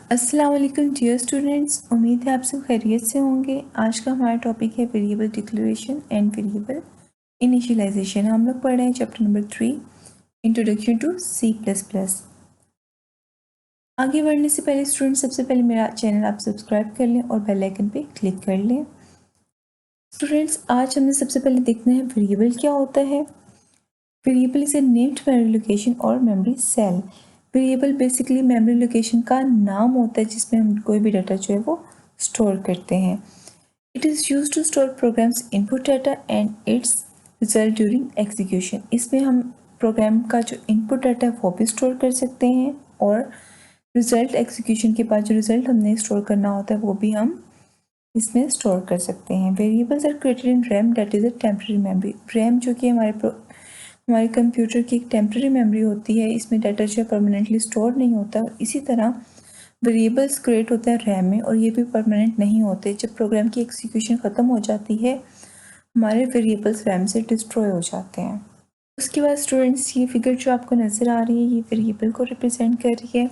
अस्सलाम वालेकुम dear students, उम्मीद है आप सब खैरियत से होंगे। आज का हमारा टॉपिक है variable declaration and variable initialization. हम लोग पढ़ रहे हैं chapter number 3, introduction to C++। आगे बढ़ने से पहले स्टूडेंट, सबसे पहले मेरा चैनल आप सब्सक्राइब कर लें और बेल आइकन पे क्लिक कर लें। स्टूडेंट्स, आज हमने सबसे पहले देखना है वेरिएबल क्या होता है। Variable is a named memory location और memory cell. Variable basically memory location का नाम होता है जिसमें हम कोई भी डाटा जो है वो स्टोर करते हैं। It is use to store programs input data and its result during execution. इसमें हम प्रोग्राम का जो इनपुट डाटा है वो भी स्टोर कर सकते हैं और रिजल्ट एग्जीक्यूशन के बाद जो रिजल्ट हमने स्टोर करना होता है वो भी हम इसमें स्टोर कर सकते हैं। Variables are created in RAM, that is a temporary memory. RAM जो कि हमारे कंप्यूटर की एक टेम्प्रेरी मेमोरी होती है, इसमें डाटा जो है परमानेंटली स्टोर नहीं होता। इसी तरह वेरिएबल्स क्रिएट होते हैं रैम में और ये भी परमानेंट नहीं होते। जब प्रोग्राम की एग्जीक्यूशन ख़त्म हो जाती है, हमारे वेरिएबल्स रैम से डिस्ट्रॉय हो जाते हैं। उसके बाद स्टूडेंट्स, ये फिगर जो आपको नज़र आ रही है ये वेरिएबल को रिप्रेजेंट कर रही है।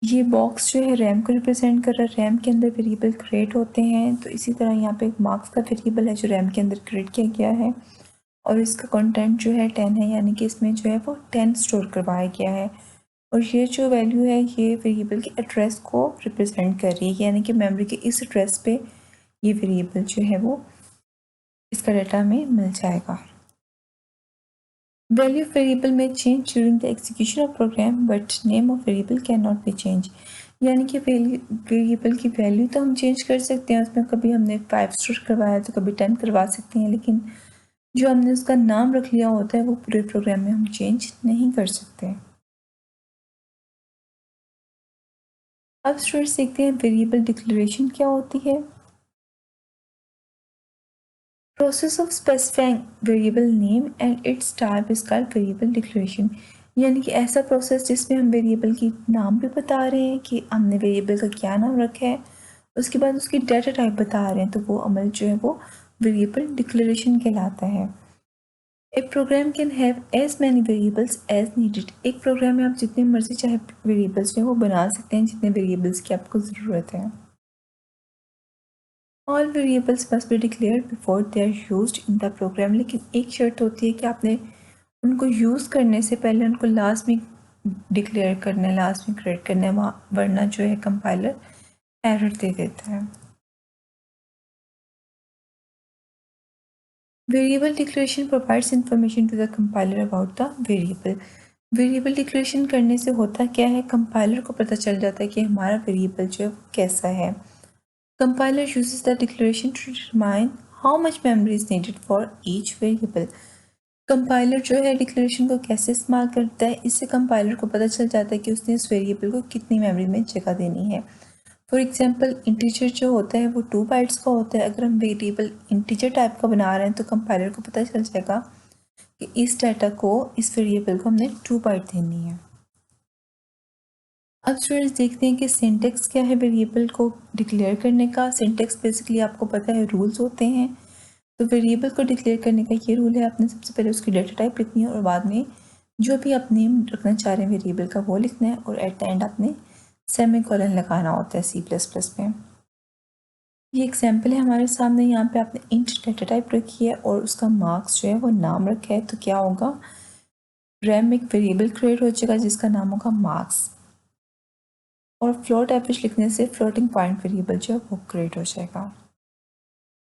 ये बॉक्स जो है रैम को रिप्रेजेंट कर रहा है। रैम के अंदर वेरिएबल क्रिएट होते हैं, तो इसी तरह यहाँ पे एक मार्क्स का वेरिएबल है जो रैम के अंदर क्रिएट किया गया है और इसका कंटेंट जो है 10 है, यानी कि इसमें जो है वो 10 स्टोर करवाया गया है। और ये जो वैल्यू है ये वेरिएबल के एड्रेस को रिप्रेजेंट कर रही है, यानी कि मेमोरी के इस एड्रेस पे ये वेरिएबल जो है वो इसका डाटा में मिल जाएगा। वैल्यू ऑफ वेरिएबल में change during the execution of program, but name of variable can not be change. यानी कि वेरिएबल की वैल्यू तो हम चेंज कर सकते हैं, उसमें कभी हमने 5 स्टोर करवाया तो कभी 10 करवा सकते हैं, लेकिन जो हमने उसका नाम रख लिया होता है वो पूरे प्रोग्राम में हम चेंज नहीं कर सकते। अब स्टूडेंट्स देखते हैं वेरिएबल डिक्लेरेशन क्या होती है। Process of specifying variable name and it's type is called variable declaration. यानी कि ऐसा प्रोसेस जिसमें हम वेरिएबल की नाम भी बता रहे हैं कि हमने वेरिएबल का क्या नाम रखा है, उसके बाद उसकी डाटा टाइप बता रहे हैं, तो वो अमल जो है वो वेरिएबल डिक्लेरेशन कहलाता है। एक program can have as many variables as needed. एक प्रोग्राम में आप जितने मर्जी चाहे वेरिएबल्स जो है वो बना सकते हैं, जितने वेरिएबल्स की आपको ज़रूरत है। All variables must be declared before they are used in the program. लेकिन एक शर्त होती है कि आपने उनको यूज़ करने से पहले उनको लाजमी डिक्लेयर करना है, लाजमी क्रिएट करना है, वरना जो है कंपाइलर एरर दे देता है। Variable declaration provides information to the compiler about the variable. Variable declaration करने से होता क्या है, कंपाइलर को पता चल जाता है कि हमारा वेरिएबल जो है वो कैसा है। Compiler uses the declaration to determine how much memory is needed for each variable. Compiler जो है डिक्लेरेशन को कैसे इस्तेमाल करता है, इससे कंपाइलर को पता चल जाता है कि उसने इस वेरिएबल को कितनी मेमोरी में जगह देनी है। फॉर एग्जांपल, इंटीजर जो होता है वो 2 बाइट्स का होता है। अगर हम वेरिएबल इंटीजर टाइप का बना रहे हैं तो कंपाइलर को पता चल जाएगा कि इस डाटा को, इस वेरिएबल को हमने 2 बाइट देनी है। अब स्टूडेंट्स देखते हैं कि सिंटेक्स क्या है वेरिएबल को डिक्लेयर करने का। सिंटेक्स बेसिकली आपको पता है रूल्स होते हैं। तो वेरिएबल को डिक्लेयर करने का ये रूल है, आपने सबसे पहले उसकी डाटा टाइप लिखनी है और बाद में जो भी आप नेम रखना चाह रहे हैं वेरिएबल का वो लिखना है और एट द एंड आपने सेमीकोलन लगाना होता है C++ में। ये एग्जाम्पल है हमारे सामने। यहाँ पे आपने इंट डाटा टाइप रखी है और उसका मार्क्स जो है वो नाम रखा है, तो क्या होगा, रैम में एक वेरिएबल क्रिएट हो जाएगा जिसका नाम होगा मार्क्स और फ्लोट एवरेज लिखने से फ्लोटिंग पॉइंट वेरिएबल जो है वो क्रिएट हो जाएगा।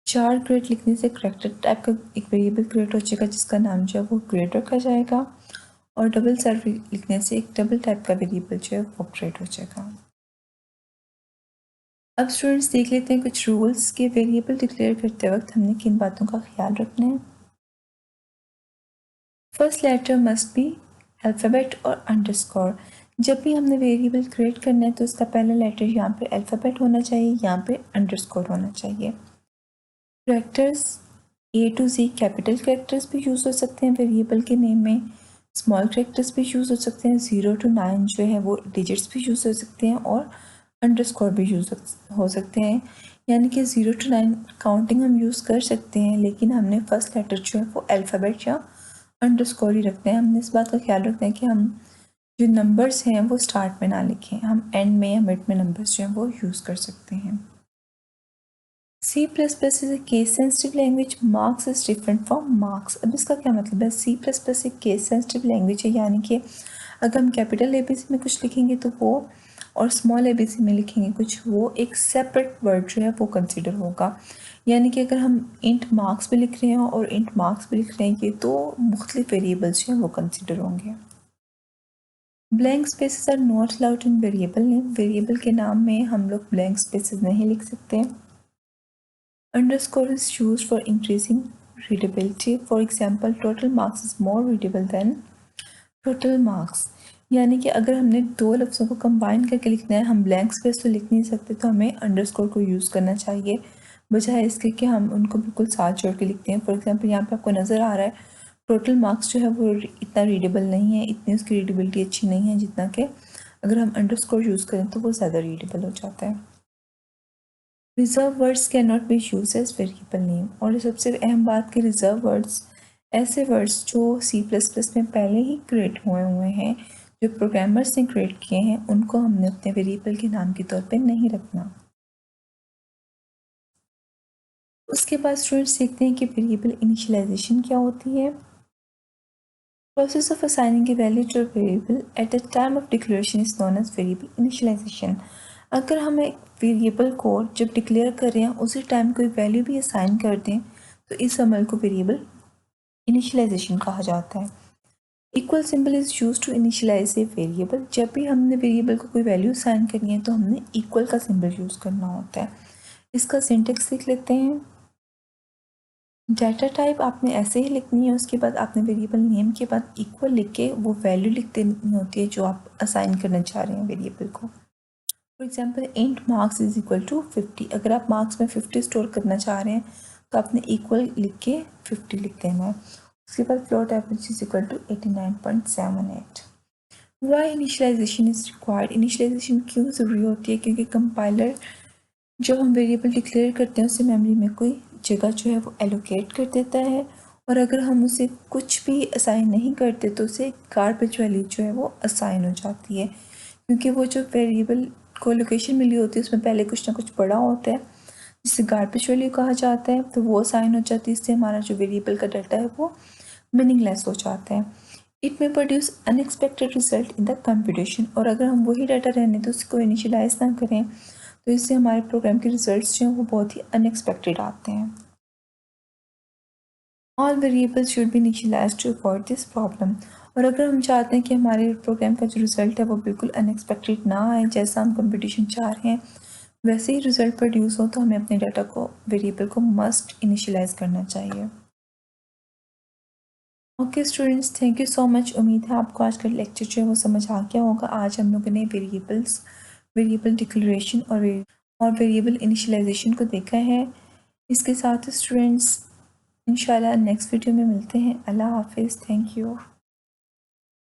4 ग्रेड लिखने से करेक्टर टाइप का एक वेरिएबल क्रिएट हो जाएगा जिसका नाम जो है वो ग्रेड रखा जाएगा और डबल सर्व लिखने से एक डबल टाइप का वेरिएबल जो है वो क्रिएट हो जाएगा। अब स्टूडेंट्स देख लेते हैं कुछ रूल्स के वेरिएबल डिक्लेयर करते वक्त हमने किन बातों का ख्याल रखना है। First letter must be alphabet और अंडरस्कोर। जब भी हमने वेरिएबल क्रिएट करना है तो उसका पहला लेटर यहाँ पे अल्फ़ाबेट होना चाहिए, यहाँ पे अंडरस्कोर होना चाहिए। Characters A to Z capital characters भी यूज़ हो सकते हैं वेरिएबल के नेम में, स्मॉल कैरेक्टर्स भी यूज़ हो सकते हैं, 0 to 9 जो है वो डिजिट्स भी यूज़ हो सकते हैं और अंडरस्कोर भी यूज़ हो सकते हैं। यानी कि 0 to 9 काउंटिंग हम यूज़ कर सकते हैं, लेकिन हमने फर्स्ट लेटर जो है वो अल्फ़ाबेट या अंडरस्कोर ही रखना है। हमने इस बात का ख्याल रखना है कि हम जो नंबर्स हैं वो स्टार्ट में ना लिखें, हम एंड में या मिड में नंबर्स जो हैं वो यूज़ कर सकते हैं। C++ is a case sensitive language. Marks is different from marks. अब इसका क्या मतलब है? C++ एक केस सेंसिटिव लैंग्वेज है, यानी कि अगर हम कैपिटल ABC में कुछ लिखेंगे तो वो, और स्मॉल ABC में लिखेंगे कुछ, वो एक सेपरेट वर्ड जो है वो कंसिडर होगा। यानी कि अगर हम इंट मार्क्स भी लिख रहे हैं और इंट मार्क्स भी लिख रहे हैं, ये तो मुख्तलिफ वेरिएबल्स जो हैं वो कंसिडर होंगे। Blank spaces are not allowed in variable name. Variable के नाम में हम लोग ब्लैंक स्पेसेस नहीं लिख सकते। Underscore is used for increasing readability. For example, total marks is more readable than total marks. यानी कि अगर हमने दो लफ्ज़ों को कंबाइन करके लिखना है, हम ब्लैंक स्पेस तो लिख नहीं सकते, तो हमें अंडरस्कोर को यूज़ करना चाहिए, बजाय इसके कि हम उनको बिल्कुल साथ जोड़ के लिखते हैं। फॉर एग्जांपल यहाँ पे आपको नज़र आ रहा है टोटल मार्क्स जो है वो इतना रीडेबल नहीं है, इतनी उसकी रीडेबिलिटी अच्छी नहीं है जितना कि अगर हम अंडरस्कोर यूज़ करें तो वो ज़्यादा रीडेबल हो जाता है। Reserve words can not be use as variable name. और सबसे अहम बात कि रिजर्व वर्ड्स ऐसे वर्ड्स जो C++ में पहले ही क्रिएट हुए हैं, जो प्रोग्रामर्स ने क्रिएट किए हैं, उनको हमने अपने वेरिएबल के नाम के तौर पे नहीं रखना। उसके बाद स्टूडेंट्स देखते हैं कि वेरिएबल इनिशियलाइजेशन क्या होती है। Process of assigning a value to a variable at the time of declaration is known as variable initialization. अगर हम एक वेरिएबल को जब डिक्लेयर कर रहे हैं उसी टाइम कोई वैल्यू भी असाइन कर दें तो इस अमल को वेरिएबल इनिशियलाइजेशन कहा जाता है। Equal symbol is use to initialize a variable. जब भी हमने वेरिएबल को कोई वैल्यू असाइन करनी है तो हमने इक्वल का सिंबल यूज़ करना होता है। इसका सिंटेक्स लिख लेते हैं। डाटा टाइप आपने ऐसे ही लिखनी है, उसके बाद आपने वेरिएबल नेम के बाद इक्वल लिख के वो वैल्यू लिख देनी होती है जो आप असाइन करना चाह रहे हैं वेरिएबल को। For example int marks is equal to 50। अगर आप मार्क्स में 50 स्टोर करना चाह रहे हैं तो आपने इक्वल लिख के 50 लिख देना है। उसके बाद float average is equal to 89.78। Why initialization is required. Initialization क्यों ज़रूरी होती है? क्योंकि कंपाइलर जब हम वेरिएबल डिक्लेयर करते हैं उसे मेमोरी में कोई जगह जो है वो एलोकेट कर देता है, और अगर हम उसे कुछ भी असाइन नहीं करते तो उसे गार्बेज वैल्यू जो है वो असाइन हो जाती है, क्योंकि वो जो वेरिएबल को लोकेशन मिली होती है उसमें पहले कुछ ना कुछ पड़ा होता है जिसे गार्बेज वैल्यू कहा जाता है, तो वो असाइन हो जाती है। इससे हमारा जो वेरिएबल का डाटा है वो मीनिंगलेस हो जाता है। इट में produce unexpected result in the computation. और अगर हम वही डाटा रहने तो उसको इनिशियलाइज ना करें तो इससे हमारे प्रोग्राम के रिजल्ट्स जो हैं वो बहुत ही अनएक्सपेक्टेड आते हैं। All variables should be initialized to avoid this problem. और अगर हम चाहते हैं कि हमारे प्रोग्राम का जो रिज़ल्ट है वो बिल्कुल अनएक्सपेक्टेड ना आए, जैसा हम कंप्यूटेशन चाह रहे हैं वैसे ही रिज़ल्ट प्रोड्यूस हो, तो हमें अपने डाटा को वेरिएबल को मस्ट इनिशियलाइज करना चाहिए। Okay students, thank you so much. उम्मीद है आपको आज का लेक्चर जो है वो समझ आ गया होगा। आज हम लोगों ने वेरिएबल डिक्लेरेशन और वेरिएबल इनिशियलाइजेशन को देखा है। इसके साथ स्टूडेंट्स इंशाल्लाह नेक्स्ट वीडियो में मिलते हैं। अल्लाह हाफिज़। Thank you.